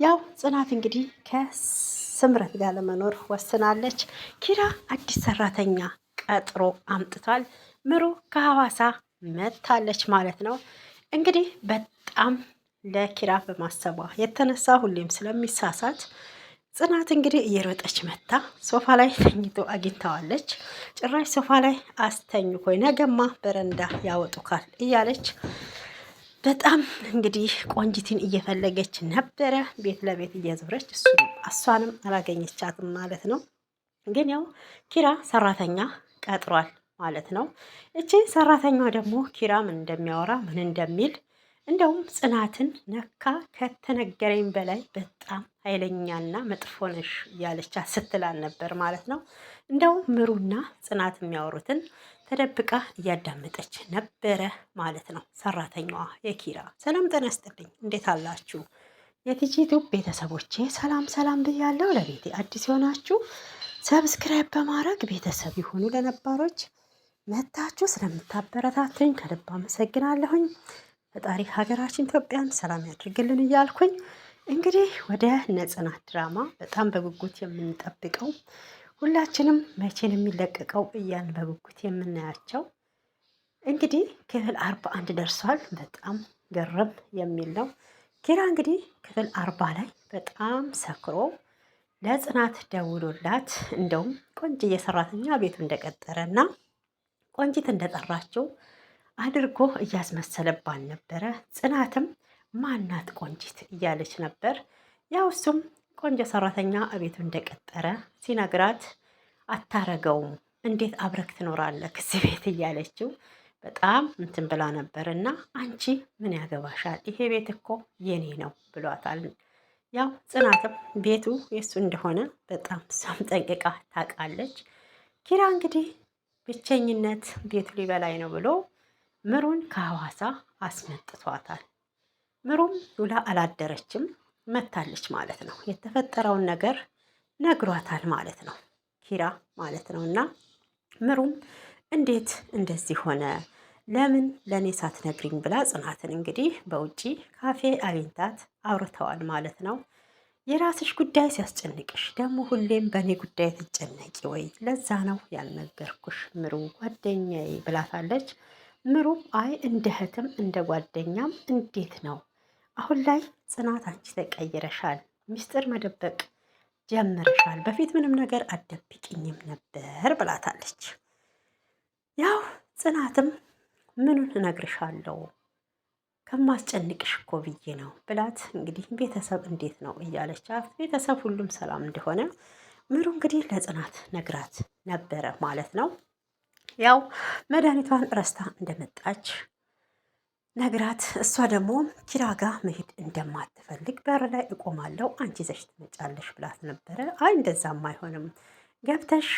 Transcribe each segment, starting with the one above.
ያው ጽናት እንግዲህ ከስምረት ጋር ለመኖር ወስናለች። ኪራ አዲስ ሰራተኛ ቀጥሮ አምጥቷል። ምሩ ከሐዋሳ መታለች ማለት ነው። እንግዲህ በጣም ለኪራ በማሰቧ የተነሳ ሁሌም ስለሚሳሳት ጽናት እንግዲህ እየሮጠች መታ ሶፋ ላይ ተኝቶ አግኝተዋለች። ጭራሽ ሶፋ ላይ አስተኝኮኝ ነገማ በረንዳ ያወጡካል እያለች በጣም እንግዲህ ቆንጂትን እየፈለገች ነበረ። ቤት ለቤት እየዞረች እሷንም አላገኘቻትም ማለት ነው። ግን ያው ኪራ ሰራተኛ ቀጥሯል ማለት ነው። እቺ ሰራተኛ ደግሞ ኪራ ምን እንደሚያወራ ምን እንደሚል እንደውም ጽናትን ነካ ከተነገረኝ በላይ በጣም ኃይለኛና መጥፎ ነሽ እያለቻት ስትላል ነበር ማለት ነው። እንደውም ምሩና ጽናት የሚያወሩትን ተደብቃ እያዳመጠች ነበረ ማለት ነው። ሰራተኛዋ የኪራ ሰላም ጤና ይስጥልኝ፣ እንዴት አላችሁ የቲጂቱ ቤተሰቦቼ? ሰላም ሰላም ብያለሁ። ለቤቴ አዲስ የሆናችሁ ሰብስክራይብ በማድረግ ቤተሰብ ይሁኑ። ለነባሮች መታችሁ ስለምታበረታቱኝ ከልብ አመሰግናለሁኝ። ፈጣሪ ሀገራችን ኢትዮጵያን ሰላም ያድርግልን እያልኩኝ እንግዲህ ወደ ጽናት ድራማ በጣም በጉጉት የምንጠብቀው ሁላችንም መቼን የሚለቀቀው እያን በጉጉት የምናያቸው እንግዲህ ክፍል 41 ደርሷል። በጣም ገረም የሚል ነው። ኪራ እንግዲህ ክፍል 40 ላይ በጣም ሰክሮ ለጽናት ደውሎላት እንደውም ቆንጅዬ ሰራተኛ ቤቱ እንደቀጠረና ቆንጂት እንደጠራችው አድርጎ እያስመሰለባን ነበረ። ጽናትም ማናት ቆንጂት እያለች ነበር። ያው እሱም ቆንጆ ሰራተኛ ቤቱ እንደቀጠረ ሲነግራት አታረገውም፣ እንዴት አብረክ ትኖራለህ እዚህ ቤት እያለችው በጣም እንትን ብላ ነበር። እና አንቺ ምን ያገባሻል? ይሄ ቤት እኮ የኔ ነው ብሏታል። ያው ጽናትም ቤቱ የእሱ እንደሆነ በጣም እሷም ጠንቅቃ ታውቃለች። ኪራ እንግዲህ ብቸኝነት ቤቱ ሊበላይ ነው ብሎ ምሩን ከሐዋሳ አስመጥቷታል። ምሩም ውላ አላደረችም መታለች ማለት ነው። የተፈጠረውን ነገር ነግሯታል ማለት ነው ኪራ ማለት ነው። እና ምሩም እንዴት እንደዚህ ሆነ ለምን ለእኔ ሳትነግሪኝ ብላ ጽናትን እንግዲህ በውጪ ካፌ አግኝታት አውርተዋል ማለት ነው። የራስሽ ጉዳይ ሲያስጨንቅሽ ደግሞ ሁሌም በእኔ ጉዳይ ትጨነቂ ወይ? ለዛ ነው ያልነገርኩሽ ምሩ ጓደኛዬ ብላታለች። ምሩም አይ እንደ እህትም እንደ ጓደኛም እንዴት ነው አሁን ላይ ጽናት አንቺ ተቀይረሻል፣ ሚስጥር መደበቅ ጀምረሻል፣ በፊት ምንም ነገር አትደብቂኝም ነበር ብላታለች። ያው ጽናትም ምኑን እነግርሻለሁ ከማስጨንቅሽ እኮ ብዬ ነው ብላት እንግዲህ ቤተሰብ እንዴት ነው እያለቻት ቤተሰብ ሁሉም ሰላም እንደሆነ ምሩ እንግዲህ ለጽናት ነግራት ነበረ ማለት ነው። ያው መድኃኒቷን ረስታ እንደመጣች ነግራት እሷ ደግሞ ኪራ ጋር መሄድ እንደማትፈልግ በር ላይ እቆማለሁ አንቺ ይዘሽ ትመጫለሽ ብላት ነበረ። አይ እንደዛም አይሆንም ገብተሽ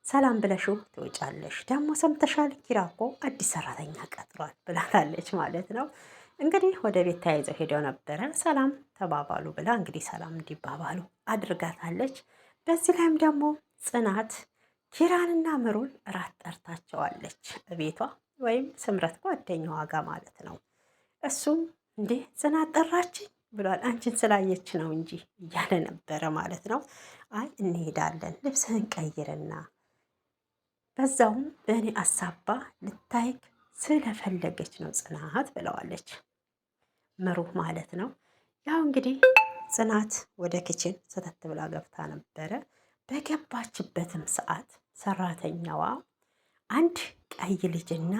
ሰላም ብለሽው ትወጫለሽ። ደግሞ ሰምተሻል ኪራ እኮ አዲስ ሰራተኛ ቀጥሯል ብላታለች ማለት ነው። እንግዲህ ወደ ቤት ተያይዘው ሄደው ነበረ። ሰላም ተባባሉ ብላ እንግዲህ ሰላም እንዲባባሉ አድርጋታለች። በዚህ ላይም ደግሞ ጽናት ኪራንና ምሩን እራት ጠርታቸዋለች ቤቷ ወይም ስምረት ጓደኛዋ ጋር ማለት ነው። እሱም እንዴ ጽናት ጠራችኝ ብሏል። አንቺን ስላየች ነው እንጂ እያለ ነበረ ማለት ነው። አይ እንሄዳለን ልብስህን ቀይርና በዛውም በእኔ አሳባ ልታይክ ስለፈለገች ነው ጽናት ብለዋለች ምሩ ማለት ነው። ያው እንግዲህ ጽናት ወደ ክችን ሰተት ብላ ገብታ ነበረ። በገባችበትም ሰዓት ሰራተኛዋ አንድ ቀይ ልጅና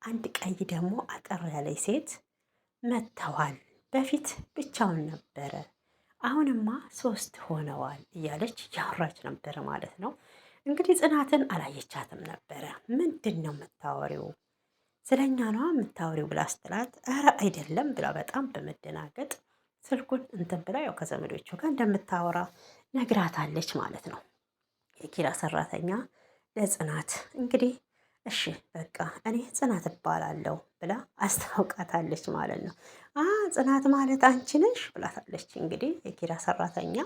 አንድ ቀይ ደግሞ አጠር ያለች ሴት መጥተዋል። በፊት ብቻውን ነበረ፣ አሁንማ 3 ሆነዋል እያለች ያወራች ነበረ ማለት ነው። እንግዲህ ጽናትን አላየቻትም ነበረ። ምንድን ነው የምታወሪው? ስለኛ ነዋ የምታወሪው ብላ ስትላት ኧረ አይደለም ብላ በጣም በመደናገጥ ስልኩን እንትን ብላ ያው ከዘመዶቹ ጋር እንደምታወራ ነግራታለች ማለት ነው። የኪራ ሰራተኛ ለጽናት እንግዲህ እሺ በቃ እኔ ጽናት እባላለሁ ብላ አስታውቃታለች ማለት ነው። ጽናት ማለት አንቺ ነሽ ብላታለች። እንግዲህ የኪራ ሰራተኛ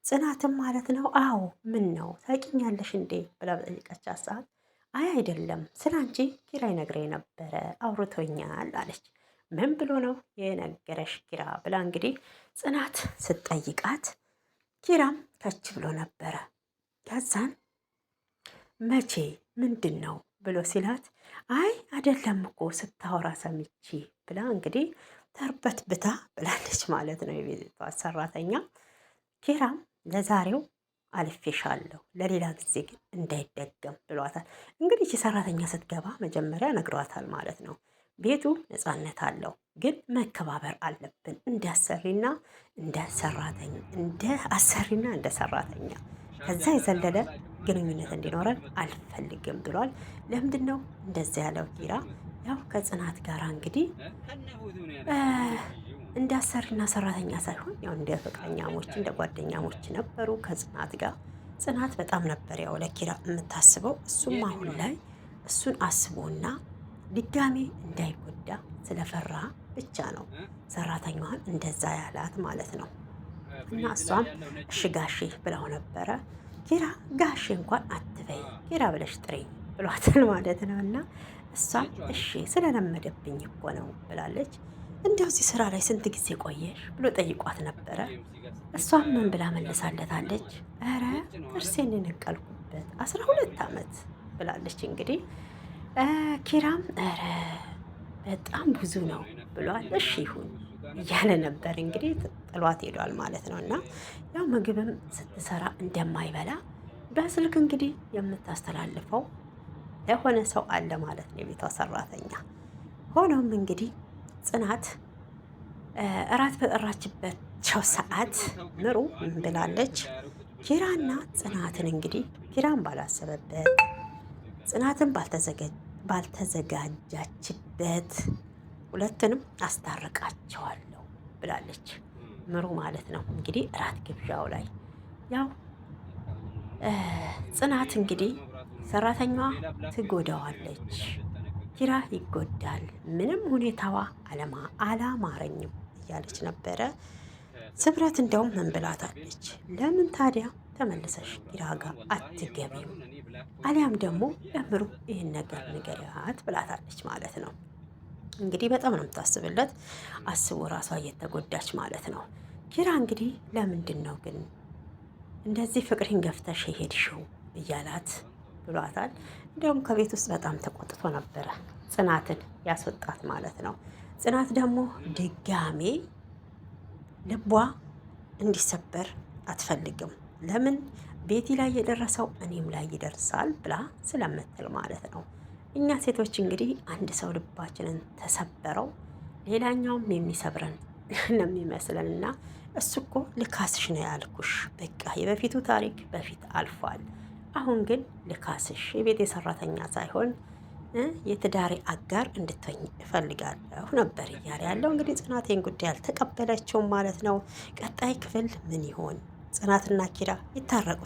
ጽናትም ማለት ነው። አዎ ምን ነው ታውቂኛለሽ እንዴ ብላ በጠየቀቻት ሰዓት አይ አይደለም ስለ አንቺ ኪራ ይነግረኝ ነበረ አውርቶኛል አለች። ምን ብሎ ነው የነገረሽ ኪራ ብላ እንግዲህ ጽናት ስትጠይቃት ኪራም ከች ብሎ ነበረ። ከዛን መቼ ምንድን ነው ብሎ ሲላት አይ አይደለም እኮ ስታወራ ሰምቼ ብላ እንግዲህ ተርበት ብታ ብላለች ማለት ነው የቤቷ ሰራተኛ። ኪራም ለዛሬው አልፌሻለሁ ለሌላ ጊዜ ግን እንዳይደገም ብሏታል። እንግዲህ ሰራተኛ ስትገባ መጀመሪያ ነግሯታል ማለት ነው። ቤቱ ነፃነት አለው ግን መከባበር አለብን እንደ አሰሪና እንደ ሰራተኛ እንደ አሰሪና እንደ ሰራተኛ ከዛ የዘለለ ግንኙነት እንዲኖረን አልፈልግም ብሏል። ለምንድን ነው እንደዚያ ያለው ኪራ? ያው ከጽናት ጋር እንግዲህ እንደ አሰሪና ሰራተኛ ሳይሆን ያው እንደ ፍቅረኛሞች እንደ ጓደኛሞች ነበሩ ከጽናት ጋር። ጽናት በጣም ነበር ያው ለኪራ የምታስበው። እሱም አሁን ላይ እሱን አስቦና ድጋሜ እንዳይጎዳ ስለፈራ ብቻ ነው ሰራተኛዋን እንደዛ ያላት ማለት ነው። እና እሷም እሺ ጋሼ ብለው ነበረ። ኪራ ጋሼ እንኳን አትበይ ኪራ ብለሽ ጥሪ ብሏታል ማለት ነው። እና እሷም እሺ ስለለመደብኝ እኮ ነው ብላለች። እንደዚህ ስራ ላይ ስንት ጊዜ ቆየሽ ብሎ ጠይቋት ነበረ። እሷም ምን ብላ መለሳለታለች? ኧረ ጥርሴን የነቀልኩበት 12 ዓመት ብላለች። እንግዲህ ኪራም ኧረ በጣም ብዙ ነው ብሏል። እሺ ይሁን እያለ ነበር እንግዲህ ጥሏት ሄዷል ማለት ነው። እና ያው ምግብም ስትሰራ እንደማይበላ በስልክ እንግዲህ የምታስተላልፈው ለሆነ ሰው አለ ማለት ነው የቤቷ ሰራተኛ። ሆኖም እንግዲህ ጽናት እራት በጠራችባቸው ሰዓት ምሩ ምን ብላለች? ኪራና ጽናትን እንግዲህ ኪራን ባላሰበበት ጽናትን ባልተዘጋጃችበት ሁለቱንም አስታርቃቸዋለሁ ብላለች ምሩ ማለት ነው። እንግዲህ እራት ግብዣው ላይ ያው ጽናት እንግዲህ ሰራተኛዋ ትጎዳዋለች፣ ኪራ ይጎዳል፣ ምንም ሁኔታዋ አላማረኝም እያለች ነበረ። ስምረት እንደውም ምን ብላታለች? ለምን ታዲያ ተመልሰሽ ኪራ ጋር አትገቢም? አሊያም ደግሞ ለምሩ ይህን ነገር ንገሪያት ብላታለች ማለት ነው። እንግዲህ በጣም ነው የምታስብለት። አስቦ ራሷ እየተጎዳች ማለት ነው። ኪራ እንግዲህ ለምንድን ነው ግን እንደዚህ ፍቅሬን ገፍተሽ የሄድሽው እያላት ብሏታል። እንዲሁም ከቤት ውስጥ በጣም ተቆጥቶ ነበረ ጽናትን ያስወጣት ማለት ነው። ጽናት ደግሞ ድጋሜ ልቧ እንዲሰበር አትፈልግም። ለምን ቤቲ ላይ የደረሰው እኔም ላይ ይደርሳል ብላ ስለምትል ማለት ነው። እኛ ሴቶች እንግዲህ አንድ ሰው ልባችንን ተሰበረው ሌላኛውም የሚሰብረን ነው የሚመስለን እና እሱ እኮ ልካስሽ ነው ያልኩሽ፣ በቃ የበፊቱ ታሪክ በፊት አልፏል። አሁን ግን ልካስሽ የቤት የሰራተኛ ሳይሆን የትዳሬ አጋር እንድትሆኝ እፈልጋለሁ ነበር እያለ ያለው። እንግዲህ ጽናቴን ጉዳይ አልተቀበለችውም ማለት ነው። ቀጣይ ክፍል ምን ይሆን? ጽናትና ኪራ ይታረቁ